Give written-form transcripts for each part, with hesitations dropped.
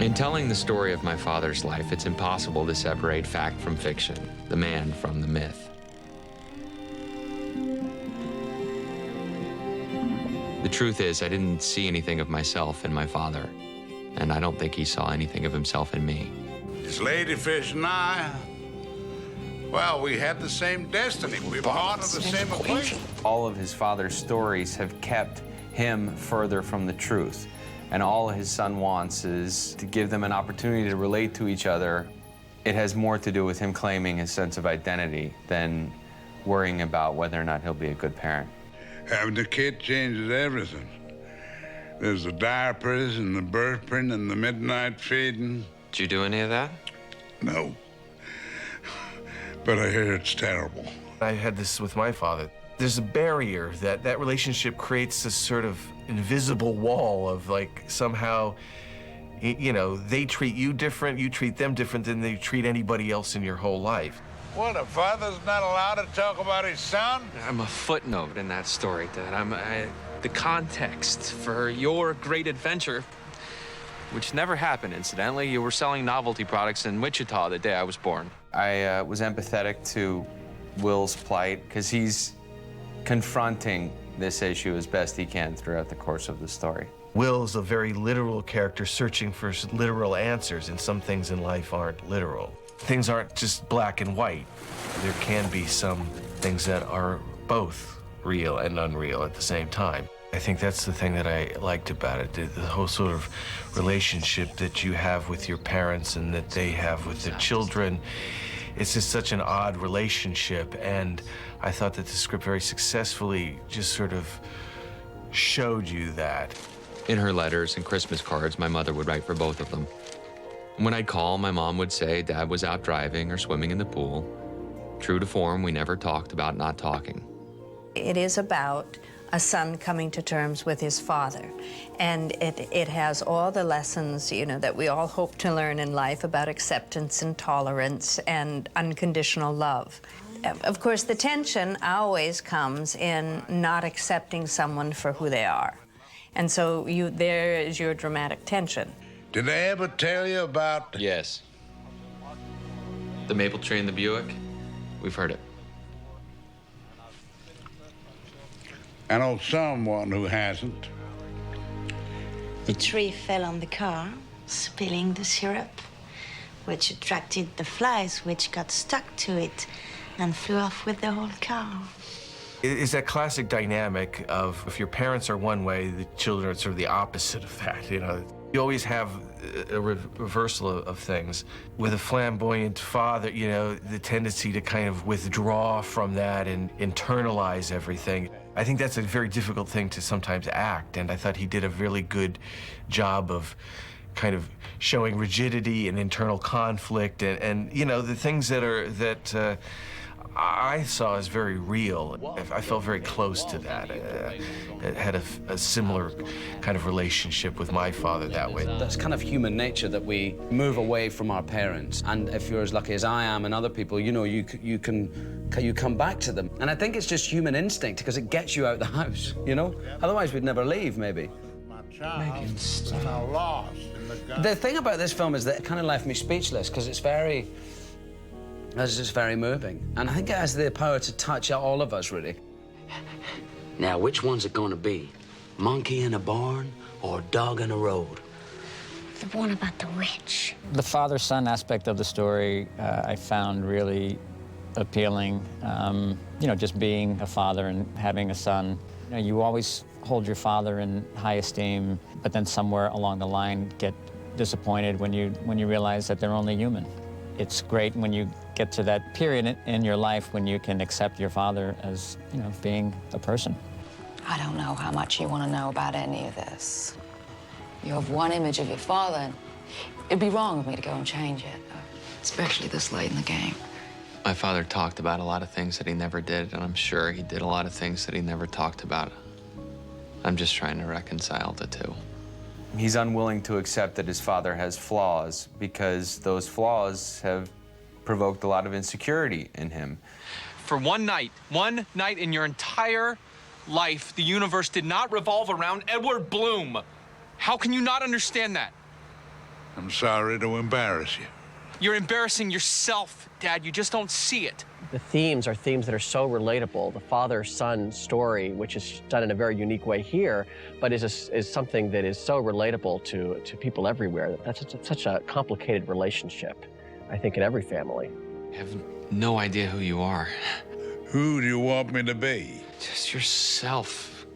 In telling the story of my father's life, it's impossible to separate fact from fiction, the man from the myth. The truth is, I didn't see anything of myself in my father, and I don't think he saw anything of himself in me. This ladyfish and I, well, we had the same destiny. We were part of the same equation. All of his father's stories have kept him further from the truth. And all his son wants is to give them an opportunity to relate to each other. It has more to do with him claiming his sense of identity than worrying about whether or not he'll be a good parent. Having a kid changes everything. There's the diapers and the birth print and the midnight feeding. Did you do any of that? No. But I hear it's terrible. I had this with my father. There's a barrier that relationship creates this sort of invisible wall of, like, somehow, you know, they treat you different, you treat them different than they treat anybody else in your whole life. What, a father's not allowed to talk about his son? I'm a footnote in that story, Dad. I'm the context for your great adventure, which never happened, incidentally. You were selling novelty products in Wichita the day I was born. I was empathetic to Will's plight because he's confronting this issue as best he can throughout the course of the story. Will is a very literal character searching for literal answers, and some things in life aren't literal. Things aren't just black and white. There can be some things that are both real and unreal at the same time. I think that's the thing that I liked about it, the whole sort of relationship that you have with your parents and that they have with their children. It's just such an odd relationship, and I thought that the script very successfully just sort of showed you that. In her letters and Christmas cards, my mother would write for both of them. When I'd call, my mom would say Dad was out driving or swimming in the pool. True to form, we never talked about not talking. It is about a son coming to terms with his father. And it has all the lessons, you know, that we all hope to learn in life about acceptance and tolerance and unconditional love. Of course, the tension always comes in not accepting someone for who they are. And so there is your dramatic tension. Did I ever tell you about... Yes. The maple tree and the Buick? We've heard it. I know someone who hasn't. The tree fell on the car, spilling the syrup, which attracted the flies, which got stuck to it and flew off with the whole car. It's that classic dynamic of if your parents are one way, the children are sort of the opposite of that, you know. You always have a reversal of things. With a flamboyant father, you know, the tendency to kind of withdraw from that and internalize everything. I think that's a very difficult thing to sometimes act, and I thought he did a really good job of kind of showing rigidity and internal conflict and you know, the things that I saw as very real. I felt very close to that. I had a similar kind of relationship with my father that way. That's kind of human nature, that we move away from our parents. And if you're as lucky as I am and other people, you know, you come back to them. And I think it's just human instinct because it gets you out the house, you know? Otherwise, we'd never leave, maybe. Megan, stop. The thing about this film is that it kind of left me speechless because it's just very moving. And I think it has the power to touch all of us, really. Now, which one's it gonna be? Monkey in a barn or dog in a road? The one about the witch. The father-son aspect of the story I found really appealing. You know, just being a father and having a son. You know, you always hold your father in high esteem, but then somewhere along the line get disappointed when you realize that they're only human. It's great when you get to that period in your life when you can accept your father as, you know, being a person. I don't know how much you want to know about any of this. You have one image of your father, and it'd be wrong of me to go and change it, especially this late in the game. My father talked about a lot of things that he never did, and I'm sure he did a lot of things that he never talked about. I'm just trying to reconcile the two. He's unwilling to accept that his father has flaws because those flaws have provoked a lot of insecurity in him. For one night in your entire life, the universe did not revolve around Edward Bloom. How can you not understand that? I'm sorry to embarrass you. You're embarrassing yourself, Dad. You just don't see it. The themes are themes that are so relatable. The father-son story, which is done in a very unique way here, but is something that is so relatable to people everywhere. That's such a complicated relationship, I think, in every family. I have no idea who you are. Who do you want me to be? Just yourself.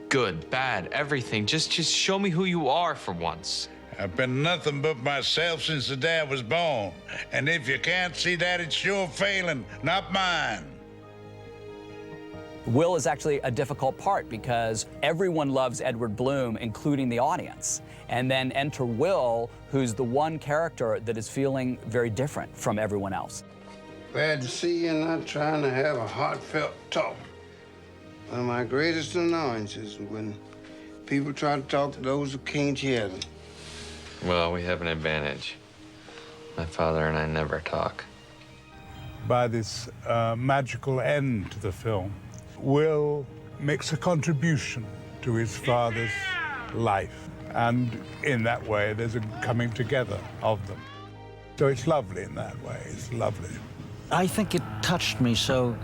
Good, bad, everything. Just show me who you are for once. I've been nothing but myself since the day I was born. And if you can't see that, it's your failing, not mine. Will is actually a difficult part because everyone loves Edward Bloom, including the audience. And then enter Will, who's the one character that is feeling very different from everyone else. Glad to see you not trying to have a heartfelt talk. One of my greatest annoyances is when people try to talk to those who can't hear them. Well, we have an advantage. My father and I never talk. By this magical end to the film, Will makes a contribution to his father's life. And in that way, there's a coming together of them. So it's lovely in that way. It's lovely. I think it touched me so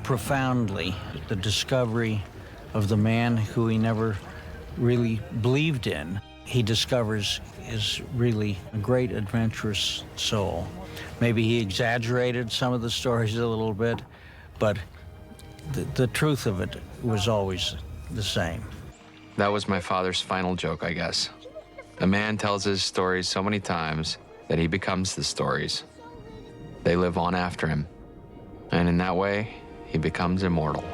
profoundly, the discovery of the man who he never really believed in. He discovers is really a great adventurous soul. Maybe he exaggerated some of the stories a little bit, but the truth of it was always the same. That was my father's final joke, I guess. A man tells his stories so many times that he becomes the stories. They live on after him. And in that way, he becomes immortal.